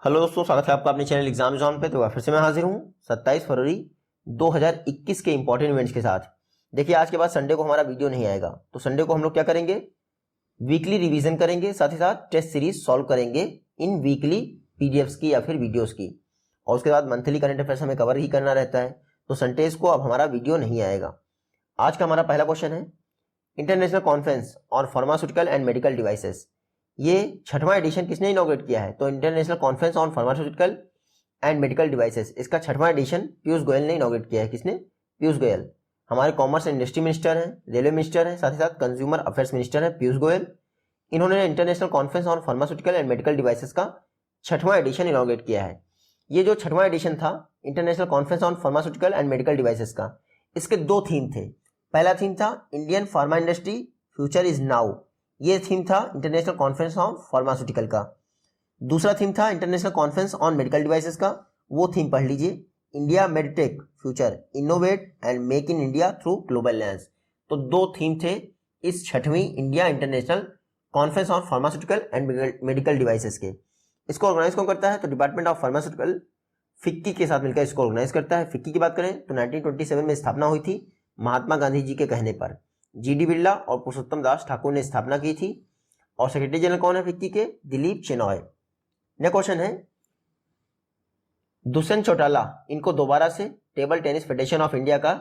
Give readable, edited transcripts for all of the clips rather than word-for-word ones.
Hello दोस्तों, स्वागत है आपका अपने चैनल एग्जाम जोन पे। तो फिर से मैं हाजिर हूँ 27 फरवरी 2021 के इंपॉर्टेंट इवेंट्स के साथ। देखिए, आज के बाद संडे को हमारा वीडियो नहीं आएगा, तो संडे को हम लोग क्या करेंगे, वीकली रिवीजन करेंगे, साथ ही साथ टेस्ट सीरीज सॉल्व करेंगे इन वीकली पीडीएफ्स की या फिर वीडियोस की। और उसके बाद मंथली करंट अफेयर्स हमें कवर ही करना रहता है, तो संडेज को अब हमारा वीडियो नहीं आएगा। आज का हमारा पहला क्वेश्चन है, international conference on pharmaceutical and medical devices, ये 6वां एडिशन किसने इनॉग्रेट किया है? तो international conference on pharmaceutical and medical devices, इसका 6वां एडिशन पीयूष गोयल ने इनॉग्रेट किया है। किसने? पीयूष गोयल। हमारे कॉमर्स एंड इंडस्ट्री मिनिस्टर हैं, रेलवे मिनिस्टर हैं, साथ ही साथ कंज्यूमर अफेयर्स मिनिस्टर हैं पीयूष गोयल। इन्होंने international conference on pharmaceutical and medical devices का 6वां एडिशन इनॉग्रेट किया है। ये जो 6वां एडिशन था international conference on pharmaceutical and medical devices का, इसके दो थीम थे। पहला थीम था Indian pharma industry future is now, ये थीम था इंटरनेशनल कॉन्फ्रेंस ऑन फार्मास्यूटिकल का। दूसरा थीम था international conference on medical devices का, वो थीम पढ़ लीजिए, India Meditech future innovate and make in India through global lens. तो दो थीम थे इस 6वीं India international conference on pharmaceutical and medical devices के। इसको ऑर्गेनाइज कौन करता है? तो डिपार्टमेंट ऑफ फार्मास्यूटिकल फिक्की के साथ मिलकर इसको ऑर्गेनाइज करता है। फिक्की की बात करें तो 1927 में स्थापना हुई थी महात्मा गांधी जी के कहने पर। जीडी बिरला और पुरुषोत्तम दास ठाकुर ने स्थापना की थी। और सेक्रेटरी जनरल कौन है फिक्की के? दिलीप चेनॉय। नेक्स्ट क्वेश्चन है, दुष्यंत चौटाला, इनको दोबारा से table tennis federation of India का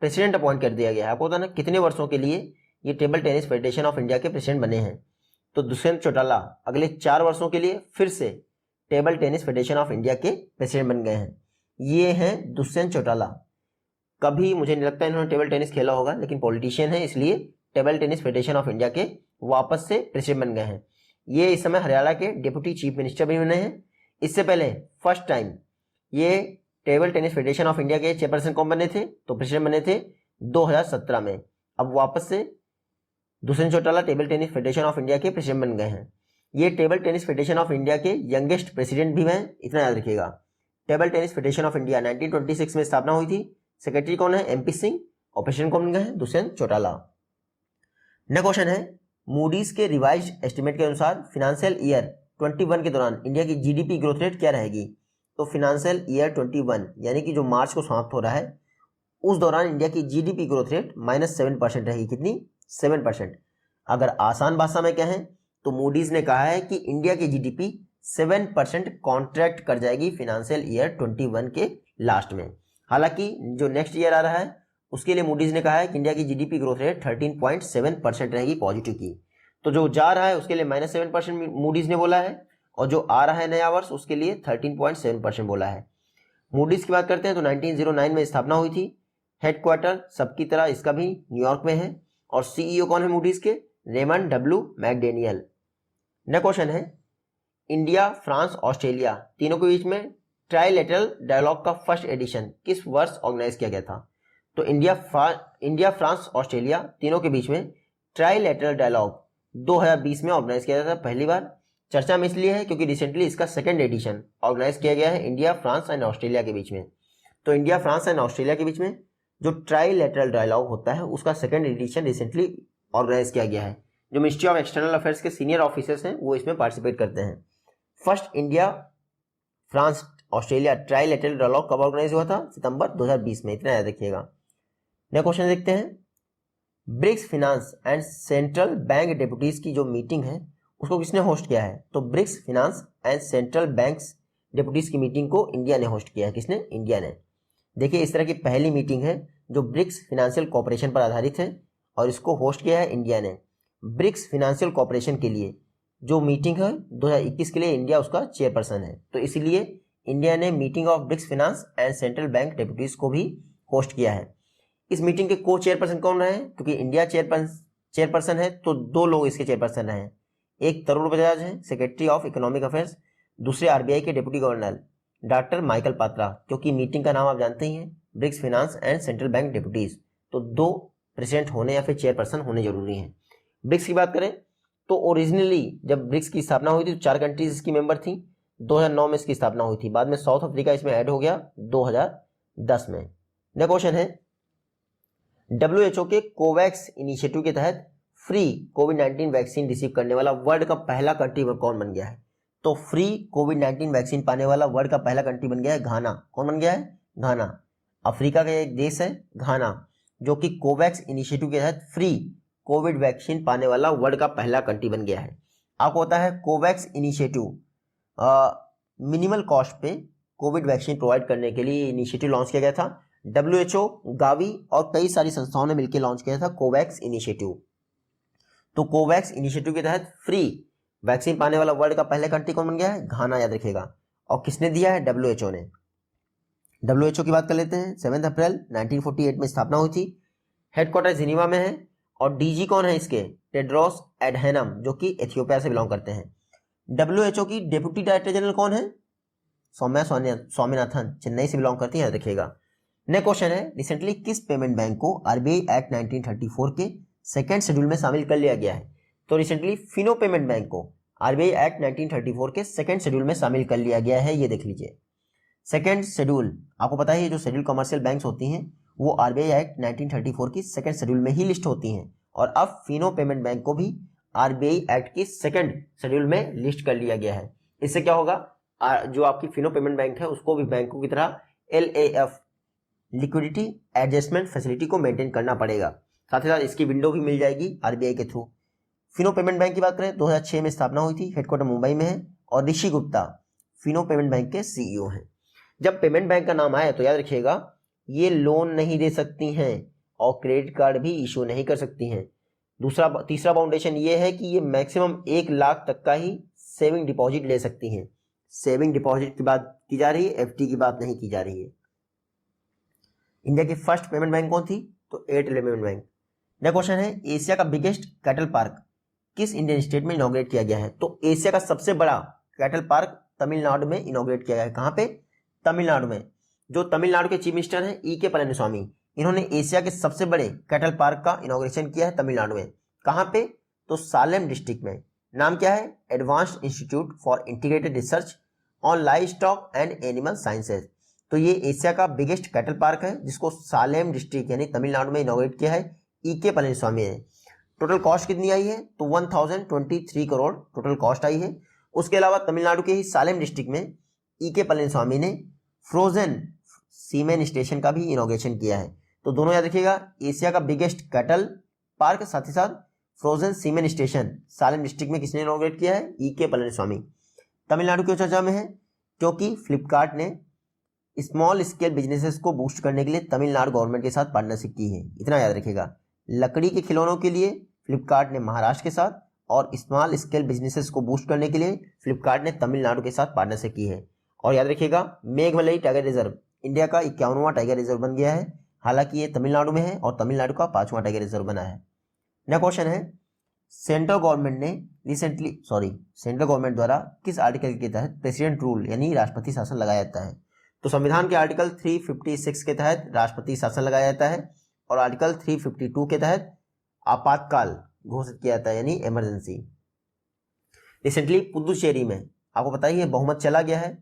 प्रेसिडेंट अपॉइंट कर दिया गया है। आपको पता ना कितने वर्षों के लिए ये table tennis federation of India के प्रेसिडेंट बने हैं? तो दुष्यंत चौटाला अगले 4 वर्षों के लिए फिर से table tennis federation of India के प्रेसिडेंट बन गए हैं। ये हैं दुष्यंत चौटाला। कभी मुझे नहीं लगता इन्होंने टेबल टेनिस खेला होगा, लेकिन पॉलिटिशियन है इसलिए table tennis federation of India के वापस से प्रेसिडेंट बन गए हैं। ये इस समय हरियाणा के डिप्टी चीफ मिनिस्टर भी बने हैं। इससे पहले फर्स्ट टाइम ये table tennis federation of India के चेयरपर्सन कौन बने थे? तो प्रेसिडेंट बने थे 2017 में। अब वापस से Dushyant Chautala table tennis federation of India के प्रेसिडेंट बन गए हैं। ये table tennis federation of India के यंगेस्ट प्रेसिडेंट भी हैं, इतना याद रखिएगा। Table tennis federation of India 1926 में स्थापना हुई थी। सेक्रेटरी कौन है? एमपी सिंह। और प्रेसिडेंट कौन बन गए हैं? दुष्यंत चौटाला। नेक्स्ट क्वेश्चन है, मूडीज के रिवाइज्ड एस्टिमेट के अनुसार फाइनेंशियल ईयर 21 के दौरान इंडिया की जीडीपी ग्रोथ रेट क्या रहेगी? तो फाइनेंशियल ईयर 21 यानी कि जो मार्च को समाप्त हो रहा है, उस दौरान इंडिया की जीडीपी ग्रोथ रेट -7% रहेगी। कितनी? 7%। अगर आसान भाषा में कहें तो मूडीज ने कहा है कि इंडिया की जीडीपी 7% कॉन्ट्रैक्ट कर जाएगी फाइनेंशियल ईयर 21 के लास्ट में। हालांकि जो नेक्स्ट ईयर आ रहा है उसके लिए मूडीज ने कहा है कि इंडिया की जीडीपी ग्रोथ रेट 13.7% रहेगी पॉजिटिव की। तो जो जा रहा है उसके लिए -7% मूडीज ने बोला है, और जो आ रहा है नया वर्ष उसके लिए 13.7% बोला है। मूडीज की बात करते हैं तो 1909 में स्थापना हुई थी। हेडक्वार्टर सबकी तरह इसका भी न्यूयॉर्क में है। और सीईओ कौन है मूडीज के? Raymond W McDaniel. Next question है, इंडिया, फ्रांस, ऑस्ट्रेलिया तीनों के बीच में ट्राइलेटरल डायलॉग का फर्स्ट एडिशन किस वर्ष ऑर्गेनाइज किया गया था? तो इंडिया, फ्रांस, ऑस्ट्रेलिया तीनों के बीच में ट्राइलेटरल डायलॉग 2020 में ऑर्गेनाइज किया गया था पहली बार। चर्चा में इसलिए है क्योंकि रिसेंटली इसका सेकंड एडिशन ऑर्गेनाइज किया गया है इंडिया, फ्रांस एंड ऑस्ट्रेलिया के बीच में। तो इंडिया, फ्रांस एंड ऑस्ट्रेलिया के बीच में जो ट्राइलेटरल डायलॉग होता है उसका सेकंड एडिशन रिसेंटली ऑर्गेनाइज किया गया है। जो मिनिस्ट्री ऑफ एक्सटर्नल अफेयर्स के सीनियर ऑफिसर्स हैं वो इसमें पार्टिसिपेट करते हैं। First India, France, Australia trilateral dialogue कब ऑर्गेनाइज हुआ था? सितंबर 2020 में, इतना याद रखिएगा। नेक्स्ट क्वेश्चन देखते हैं, BRICS finance and central bank deputies की जो मीटिंग है उसको किसने होस्ट किया है? तो BRICS finance and central banks deputies की मीटिंग को इंडिया ने होस्ट किया है। किसने? इंडिया ने। देखिए, इस तरह की पहली मीटिंग है जो ब्रिक्स फिनेंशियल कॉर्पोरेशन पर आधारित है और इसको होस्ट किया है इंडिया ने। ब्रिक्स फिनेंशियल कॉर्पोरेशन के लिए जो मीटिंग है 2021 के लिए इंडिया उसका चेयरपर्सन है, तो इसीलिए इंडिया ने meeting of BRICS finance and central bank deputies को भी होस्ट किया है। इस मीटिंग के को चेयरपर्सन कौन रहे? क्योंकि इंडिया चेयरपर्सन है तो 2 लोग इसके चेयरपर्सन रहे हैं। एक तरुण बजाज है, सेक्रेटरी ऑफ इकोनॉमिक अफेयर्स, दूसरे आरबीआई के deputy governor doctor Michael Patra, क्योंकि मीटिंग का नाम आप जानते ही हैं, BRICS finance and central bank deputies. तो 2 प्रेसिडेंट होने या फिर चेयरपर्सन होने जरूरी हैं। ब्रिक्स की बात करें तो ओरिजिनली जब ब्रिक्स की स्थापना हुई थी तो 4 कंट्रीज इसकी मेंबर थी। 2009 में इसकी स्थापना हुई थी, बाद में साउथ अफ्रीका इसमें ऐड हो गया 2010 में। नेक्स्ट क्वेश्चन है, WHO के कोवैक्स इनिशिएटिव के तहत फ्री कोविड-19 वैक्सीन रिसीव करने वाला वर्ल्ड का पहला कंट्री कौन बन गया है? तो फ्री कोविड-19 वैक्सीन पाने वाला वर्ल्ड का पहला कंट्री बन गया है घाना। कौन बन गया है? घाना। अफ्रीका का एक देश है घाना, जो कि कोवैक्स इनिशिएटिव के तहत फ्री कोविड वैक्सीन पाने वाला वर्ल्ड का पहला कंट्री बन गया है। आपको पता है कोवैक्स इनिशिएटिव मिनिमल कॉस्ट पे कोविड वैक्सीन प्रोवाइड करने के लिए इनिशिएटिव लॉन्च किया गया था। WHO, गावी और कई सारी संस्थाओं ने मिलकर लॉन्च किया था कोवैक्स इनिशिएटिव। तो कोवैक्स इनिशिएटिव के तहत फ्री वैक्सीन पाने वाला वर्ल्ड का पहला कंट्री कौन बन गया है? घाना, याद रखिएगा। और किसने दिया है? WHO ने। WHO की बात कर लेते हैं। 7 अप्रैल 1948 में स्थापना हुई थी। हेडक्वार्टर जिनीवा में है। और डीजी कौन है इसके? टेड्रोस एडहेनम, जो कि इथियोपिया से बिलोंग करते हैं। WHO की डेप्यूटी डायरेक्टर जनरल कौन है? सौम्या स्वामीनाथन, चेन्नई से बिलोंग करती है, याद रखिएगा। नेक्स्ट क्वेश्चन है, रिसेंटली किस पेमेंट बैंक को RBI एक्ट 1934 के सेकेंड शेड्यूल में शामिल कर लिया गया है? तो रिसेंटली फिनो पेमेंट बैंक को RBI एक्ट 1934 के सेकेंड शेड्यूल में शामिल कर लिया गया है। ये देख लीजिए, सेकेंड शेड्यूल। आपको पता है जो शेड्यूल कमर्शियल बैंक्स होती हैं वो RBI एक्ट 1934 की सेकेंड शेड्यूल में ही लिस्ट होती हैं, और अब फिनो पेमेंट बैंक को भी RBI एक्ट की सेकेंड शेड्यूल में लिस्ट कर लिया गया है। इससे क्या होगा, जो आपकी फिनो पेमेंट बैंक है उसको भी बैंकों की तरह LAF लिक्विडिटी एडजस्टमेंट फैसिलिटी को मेंटेन करना पड़ेगा। साथ ही साथ इसकी विंडो भी मिल जाएगी RBI के थ्रू। फिनो पेमेंट बैंक की बात करें 2006 में स्थापना हुई थी, हेडक्वार्टर मुंबई में है, और ऋषि गुप्ता फिनो पेमेंट बैंक के CEO हैं। जब पेमेंट बैंक का नाम आए तो याद रखिएगा ये लोन नहीं दे सकती हैं और क्रेडिट कार्ड भी इशू नहीं कर सकती हैं। तीसरा फाउंडेशन ये है कि ये मैक्सिमम 1 लाख तक का ही सेविंग डिपॉजिट ले सकती हैं। सेविंग डिपॉजिट की बात की जा रही है, FD की बात नहीं की जा रही है। इंडिया की फर्स्ट पेमेंट बैंक कौन थी? तो Airtel payment bank. Next question है, एशिया का बिगेस्ट कैटल पार्क किस इंडियन स्टेट में इनॉग्रेट किया गया है? तो एशिया का सबसे बड़ा कैटल पार्क तमिलनाडु में इनॉग्रेट किया गया है। कहाँ पे? तमिलनाडु में। जो तमिलनाडु के चीफ मिनिस्टर हैं E.K. पलानीस्वामी, इन्होंने एशिया के सबसे बड़े कैटल पार्क का इनॉग्रेशन किया है तमिलनाडु में। कहाँ पे? तो सालेम डिस्ट्रिक्ट में। नाम क्या है? Advanced institute for integrated research on live stock and animal sciences. तो ये एशिया का बिगेस्ट कैटल पार्क है जिसको सालेम डिस्ट्रिक्ट यानी तमिलनाडु में इनॉग्रेट किया है E.K. पलानीस्वामी ने। टोटल कॉस्ट कितनी आई है? तो 1023 करोड़ टोटल कॉस्ट आई है। उसके अलावा तमिलनाडु के ही सालेम डिस्ट्रिक्ट में E.K. पलानीस्वामी ने फ्रोजन सीमेन स्टेशन का भी इनॉग्रेशन किया है। तो दोनों याद रखिएगा, एशिया का बिगेस्ट कैटल पार्क, साथ ही साथ frozen semen station Salem district में किसने इनॉग्रेट किया है? E.K. पलानीस्वामी। तमिलनाडु क्यों चर्चा में है? क्योंकि फ्लिपकार्ट ने स्मॉल स्केल बिजनेसेस को बूस्ट करने के लिए तमिलनाडु गवर्नमेंट के साथ पार्टनरशिप की है। इतना याद रखिएगा, लकड़ी के खिलौनों के लिए फ्लिपकार्ट ने महाराष्ट्र के साथ, और स्मॉल स्केल बिजनेसेस को बूस्ट करने के लिए फ्लिपकार्ट ने तमिलनाडु के साथ पार्टनरशिप की है। और याद रखिएगा, मेघमलई टाइगर रिजर्व इंडिया का 51वां टाइगर रिजर्व बन गया है। हालांकि ये तमिलनाडु में है और तमिलनाडु का 5वां टाइगर रिजर्व बना है। नेक्स्ट क्वेश्चन है, सेंट्रल गवर्नमेंट द्वारा किस आर्टिकल के तहत प्रेसिडेंट रूल यानी राष्ट्रपति शासन लगाया जाता है? तो संविधान के आर्टिकल 356 के तहत राष्ट्रपति शासन लगाया जाता है, और आर्टिकल 352 के तहत आपातकाल घोषित किया जाता है यानी इमरजेंसी। रिसेंटली पुदुचेरी में आपको पता ही है बहुमत चला गया है।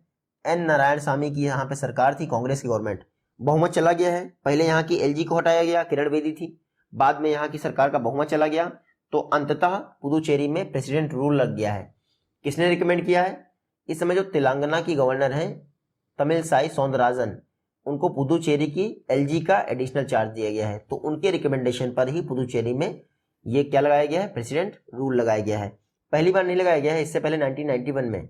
N नारायणसामी की यहाँ पे सरकार थी, कांग्रेस की गवर्नमेंट, बहुमत चला गया है। पहले यहाँ की LG को हटाया गया, किरण बेदी थी, बाद में यहाँ की सरकार का बहुमत चला गया, तो अंततः पुदुचेरी में प्रेसिडेंट रूल लग गया है। किसने रिकमेंड किया है? इस समय जो तेलंगाना की गवर्नर है तमिलसाई सौंदरराजन, उनको पुदुचेरी की LG का एडिशनल चार्ज दिया गया है, तो उनके रिकमेंडेशन पर ही पुदुचेरी में ये क्या लगाया गया है? प्रेसिडेंट रूल लगाया गया है। पहली बार नहीं लगाया गया है, इससे पहले 1991 में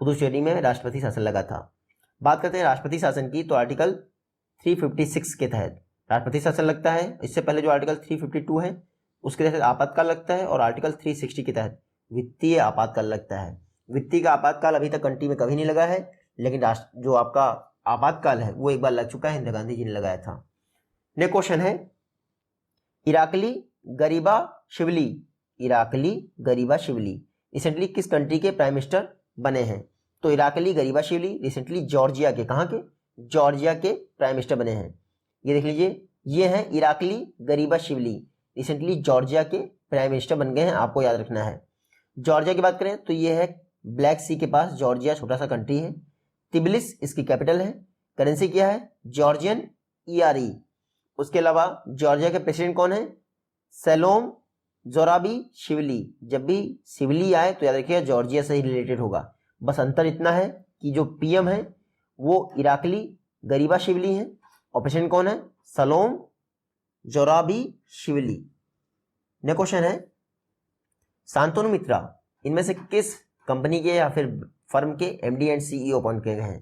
पुदुचेरी में राष्ट्रपति शासन लगा था। बात करते हैं राष्ट्रपति शासन की, तो आर्टिकल 356 के तहत राष्ट्रपति शासन लगता है। इससे पहले जो आर्टिकल 352 है उसके तहत आपातकाल लगता है, और आर्टिकल 360 के तहत वित्तीय आपातकाल लगता है। वित्तीय का आपातकाल अभी तक कंट्री में कभी नहीं लगा है, लेकिन जो आपका आपातकाल है वो एक बार लग चुका है, इंदिरा गांधी जी ने लगाया था। नेक्स्ट क्वेश्चन है, इराकली गरीबाशिवली रिसेंटली किस कंट्री के प्राइम मिनिस्टर बने हैं? तो इराकली गरीबाशिवली रिसेंटली जॉर्जिया के, कहाँ के? जॉर्जिया के प्राइम मिनिस्टर बने हैं। ये देख लीजिए, ये हैं इराकली गरीबाशिवली, रिसेंटली जॉर्जिया के प्राइम मिनिस्टर बन गए हैं, आपको याद रखना है। जॉर्जिया की बात करें तो ये है ब्लैक सी के पास, जॉर्जिया छोटा सा कंट्री है। तिबिलिस इसकी कैपिटल है। करेंसी क्या है? Georgian ERE। उसके अलावा जॉर्जिया के प्रेसिडेंट कौन है? सैलोम जोराबी शिवली। जब भी शिवली आए तो याद रखिएगा जॉर्जिया से ही रिलेटेड होगा। बस अंतर इतना है कि जो पीएम है वो इराकली गरीबा शिवली है और प्रेसिडेंट कौन है? सलोम जोराबी शिवली। नेक्स्ट क्वेश्चन है शांतनु मित्रा इनमें से किस कंपनी के या फिर फर्म के एमडी एंड सीईओ अपॉइंट किए गए हैं?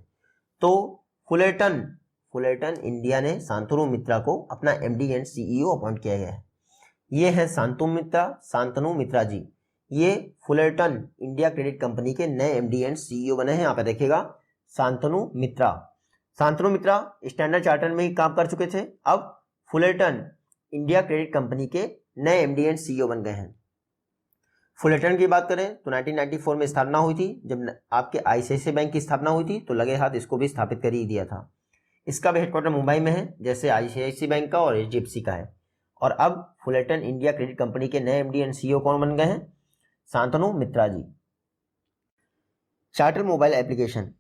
तो फुलेटन इंडिया ने शांतनु मित्रा को अपना एमडी एंड सीईओ अपॉइंट किया गया है। ये है शांतनु मित्रा जी। ये फुलेटन इंडिया क्रेडिट कंपनी के नए एमडी एंड सीईओ बने हैं। यहाँ पे देखिएगा शांतनु मित्रा स्टैंडर्ड चार्टर्ड में ही काम कर चुके थे, अब फुलेटन इंडिया क्रेडिट कंपनी के नए एमडी एंड सीईओ बन गए हैं। फुलेटन की बात करें तो 1994 में स्थापना हुई थी। जब आपके आईसीआईसीआई बैंक की स्थापना हुई थी तो लगे हाथ इसको भी स्थापित कर ही दिया था। इसका भी हेडक्वार्टर मुंबई में है जैसे आईसीआईसीआई बैंक का और एचडीएफसी का है। और अब फुलेटन इंडिया क्रेडिट कंपनी के नए एमडी एंड सीईओ कौन बन गए हैं? शांतनु मित्रा जी। चार्टर मोबाइल एप्लीकेशन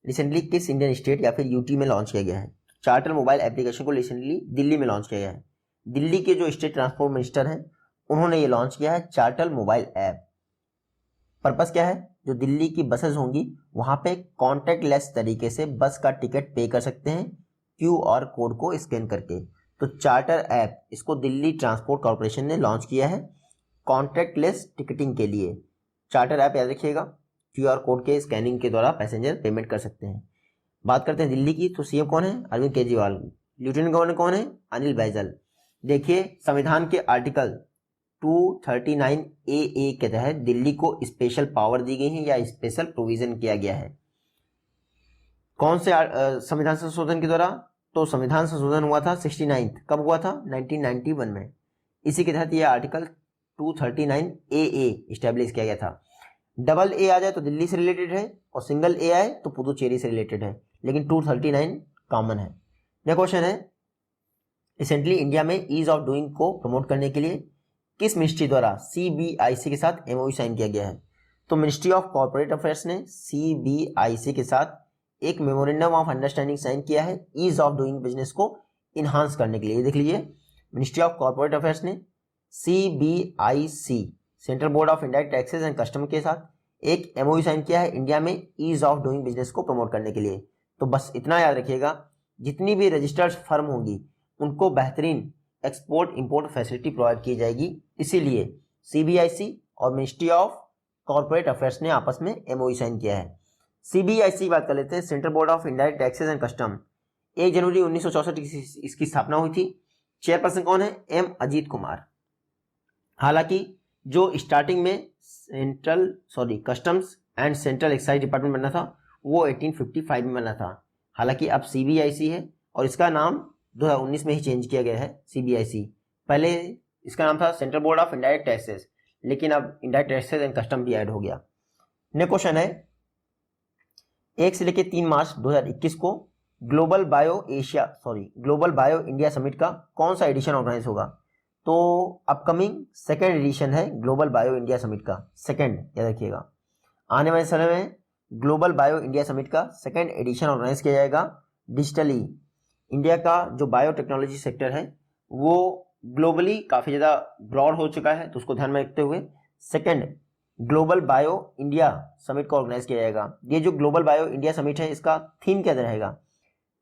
रिसेंटली किस इंडियन स्टेट या फिर यूटी में लॉन्च किया गया है? चार्टर मोबाइल एप्लीकेशन को रिसेंटली दिल्ली में लॉन्च किया गया है। दिल्ली के जो स्टेट ट्रांसपोर्ट मिनिस्टर हैं उन्होंने ये लॉन्च किया है चार्टर मोबाइल ऐप। पर्पस क्या है? जो दिल्ली की बसेस होंगी वहां पे कॉन्टैक्टलेस तरीके से बस का टिकट पे कर सकते हैं क्यूआर कोड को स्कैन करके। तो चार्टर ऐप इसको दिल्ली ट्रांसपोर्ट कॉर्पोरेशन ने लॉन्च किया है कॉन्टैक्टलेस टिकटिंग के लिए। चार्टर ऐप याद रखिएगा, क्यूआर कोड के स्कैनिंग के द्वारा पैसेंजर पेमेंट कर सकते हैं। बात करते हैं दिल्ली की, तो सीएम कौन है? अरविंद केजरीवाल। लेफ्टिनेंट गवर्नर कौन है? अनिल बैजल। देखिए संविधान के आर्टिकल 239 ए के तहत दिल्ली को स्पेशल पावर दी गई है या स्पेशल प्रोविजन किया गया है। कौन से संविधान संशोधन के द्वारा? तो संविधान संशोधन हुआ था 69, कब हुआ था? 1991 में। इसी के तहत यह आर्टिकल 239 ए इस्टेब्लिश किया गया था। डबल ए आ जाए तो दिल्ली से रिलेटेड है और सिंगल ए आए तो पुदुचेरी से रिलेटेड है, लेकिन 239 कॉमन है। नेक्स्ट क्वेश्चन है रिसेंटली इंडिया में ईज ऑफ डूइंग को प्रमोट करने के लिए किस मिनिस्ट्री द्वारा सीबीआईसी के साथ एमओयू साइन किया गया है? तो मिनिस्ट्री ऑफ कॉर्पोरेट अफेयर्स ने सीबीआईसी के साथ एक मेमोरेंडम ऑफ अंडरस्टैंडिंग साइन किया है ईज ऑफ डूइंग बिजनेस को इनहांस करने के लिए। देख लीजिए, मिनिस्ट्री ऑफ कॉर्पोरेट अफेयर्स ने CBIC central board of indirect taxes and custom के साथ एक एमओयू साइन किया है इंडिया में ईज ऑफ डूइंग बिजनेस को प्रमोट करने के लिए। तो बस इतना याद रखिएगा, जितनी भी रजिस्टर्ड फर्म होंगी उनको बेहतरीन एक्सपोर्ट इंपोर्ट फैसिलिटी प्रोवाइड की जाएगी। इसीलिए सीबीआईसी और मिनिस्ट्री ऑफ कॉर्पोरेट अफेयर्स ने आपस में एमओयू साइन किया है। सीबीआईसी की बात कर लेते हैं, central board of indirect taxes and custom. 1 जनवरी 1964 इसकी स्थापना हुई थी। चेयरपर्सन कौन है? एम अजीत कुमार। हालांकि जो स्टार्टिंग में customs and central excise department बनना था वो 1855 में बना था। हालांकि अब सीबीआईसी है और इसका नाम 2019 में ही चेंज किया गया है सीबीआईसी। पहले इसका नाम था central board of indirect taxes, लेकिन अब इंडायरेक्ट टैक्सेस एंड कस्टम भी ऐड हो गया। नेक्स्ट क्वेश्चन है 1 से लेकर 3 मार्च 2021 को ग्लोबल बायो इंडिया समिट का कौन सा एडिशन ऑर्गेनाइज होगा? तो अपकमिंग सेकेंड एडिशन है ग्लोबल बायो इंडिया समिट का, सेकेंड याद रखिएगा। आने वाले समय में ग्लोबल बायो इंडिया समिट का सेकेंड एडिशन ऑर्गेनाइज किया जाएगा डिजिटली। इंडिया का जो बायोटेक्नोलॉजी सेक्टर है वो ग्लोबली काफ़ी ज़्यादा ब्रॉड हो चुका है, तो उसको ध्यान में रखते हुए second global bio India summit को ऑर्गेनाइज किया जाएगा। ये जो ग्लोबल बायो इंडिया समिट है इसका थीम क्या रहेगा?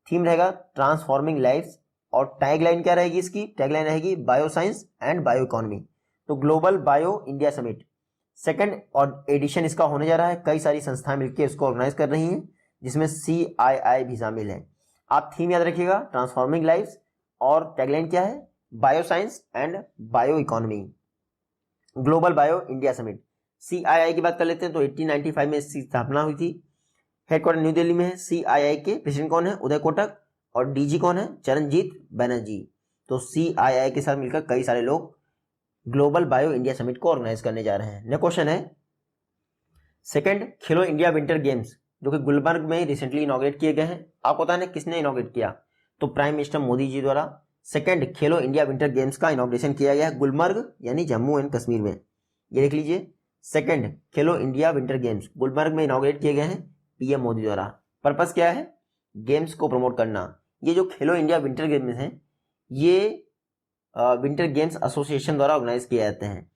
थीम रहेगा ट्रांसफॉर्मिंग लाइफ्स, और टैगलाइन क्या रहेगी इसकी? टैगलाइन रहेगी bio science and bio economy. तो global bio India summit second और एडिशन इसका होने जा रहा है। कई सारी संस्थाएं मिलकर इसको ऑर्गेनाइज कर रही हैं जिसमें CII भी शामिल है। आप थीम याद रखिएगा ट्रांसफॉर्मिंग लाइफ्स, और टैगलाइन क्या है? Bio science and bio economy. Global bio India summit. CII की बात कर लेते हैं तो 1895 में इसकी स्थापना हुई थी। हेडक्वार्टर न्यू दिल्ली में है। CII के प्रेसिडेंट कौन है? उदय कोटक। और DG कौन है? चरणजीत बैनर्जी। तो CII के साथ मिलकर कई सारे लोग ग्लोबल बायो इंडिया समिट को ऑर्गेनाइज करने जा रहे हैं। नेक्स्ट क्वेश्चन है सेकंड खेलो इंडिया विंटर गेम्स जो कि गुलबर्ग में रिसेंटली इनॉग्रेट किए गए हैं। आपको पता है किसने इनॉग्रेट किया? तो प्राइम मिनिस्टर मोदी जी द्वारा सेकंड खेलो इंडिया विंटर गेम्स का इनॉग्रेशन किया गया है गुलमर्ग यानी जम्मू एंड कश्मीर में। ये देख लीजिए, सेकंड खेलो इंडिया विंटर गेम्स गुलमर्ग में इनॉग्रेट किए गए हैं PM मोदी द्वारा। पर्पस क्या है? गेम्स को प्रमोट करना। ये जो खेलो इंडिया विंटर गेम्स हैं ये विंटर गेम्स एसोसिएशन द्वारा ऑर्गेनाइज किए जाते हैं।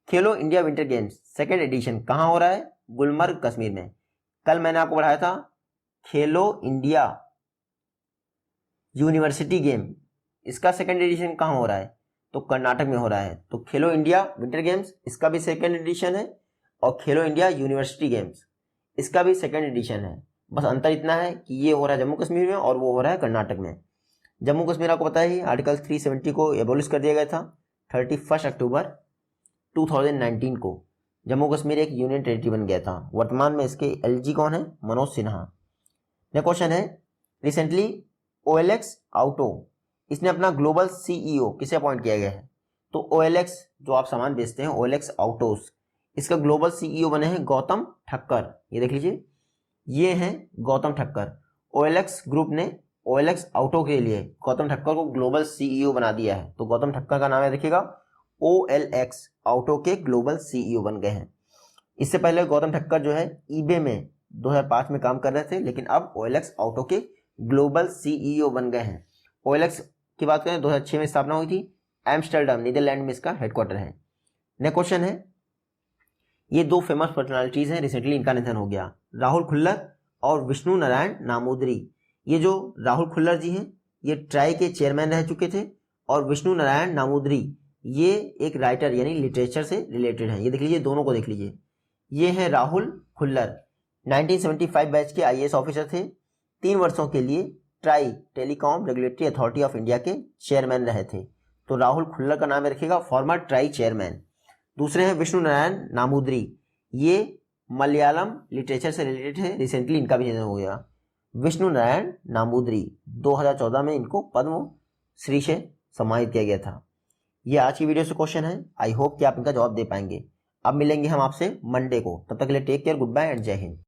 खेलो India winter games second edition कहाँ हो रहा है? गुलमर्ग कश्मीर में। कल मैंने आपको पढ़ाया था खेलो इंडिया यूनिवर्सिटी गेम, इसका सेकंड एडिशन कहाँ हो रहा है? तो कर्नाटक में हो रहा है। तो खेलो इंडिया विंटर गेम्स इसका भी सेकंड एडिशन है और खेलो इंडिया यूनिवर्सिटी गेम्स इसका भी सेकंड एडिशन है। बस अंतर इतना है कि ये हो रहा है जम्मू कश्मीर में और वो हो रहा है कर्नाटक में। जम्मू कश्मीर आपको पता है आर्टिकल 370 को एबोलिश कर दिया गया था 31 अक्टूबर 2019 को। जम्मू कश्मीर एक यूनियन टेरिटरी बन गया था। वर्तमान में इसके एलजी कौन है? मनोज सिन्हा। नेक्स्ट क्वेश्चन है, रिसेंटली OLX ऑटो इसने अपना ग्लोबल CEO किसे अपॉइंट किया गया है? तो OLX जो आप सामान बेचते हैं OLX ऑटोस, इसका ग्लोबल CEO बने हैं गौतम ठक्कर। ये देख लीजिए, ये हैं गौतम ठक्कर। OLX ग्रुप ने OLX ऑटो के लिए गौतम ठक्कर को ग्लोबल CEO बना दिया है। तो गौतम ठक्कर का नाम है देखिएगा, OLX ऑटो के ग्लोबल CEO बन गए हैं। इससे पहले गौतम ठक्कर जो है eBay में 2005 में काम कर रहे थे, लेकिन अब OLX ऑटो के ग्लोबल CEO बन गए हैं। OLX की बात करें 2006 में स्थापना हुई थी, एम्स्टर्डम नीदरलैंड में इसका हेडक्वार्टर है। नेक्स्ट क्वेश्चन है, ये दो फेमस पर्सनालिटीज हैं, रिसेंटली इनका निधन हो गया, राहुल खुल्लर और विष्णु नारायण नामोदरी। ये जो राहुल खुल्लर जी हैं ये ट्राई के चेयरमैन रह चुके थे और विष्णु नारायण नामोदरी ये एक राइटर यानी लिटरेचर से रिलेटेड है। ये देख लीजिए, दोनों को देख लीजिए। ये है राहुल खुल्लर, 1975 बैच के IAS ऑफिसर थे। 3 वर्षों के लिए try telecom regulatory authority of India के चेयरमैन रहे थे। तो राहुल खुल्लर का नाम रखिएगा, फॉर्मर ट्राई चेयरमैन। दूसरे हैं विष्णु नारायण नामोदरी, ये मलयालम लिटरेचर से रिलेटेड है, रिसेंटली इनका भी निधन हो गया। विष्णु नारायण नामोदरी 2014 में इनको पद्म श्री से सम्मानित किया गया था। ये आज की वीडियो से क्वेश्चन है, आई होप कि आप इनका जवाब दे पाएंगे। अब मिलेंगे हम आपसे मंडे को, तब तक के लिए take care, goodbye and Jai Hind.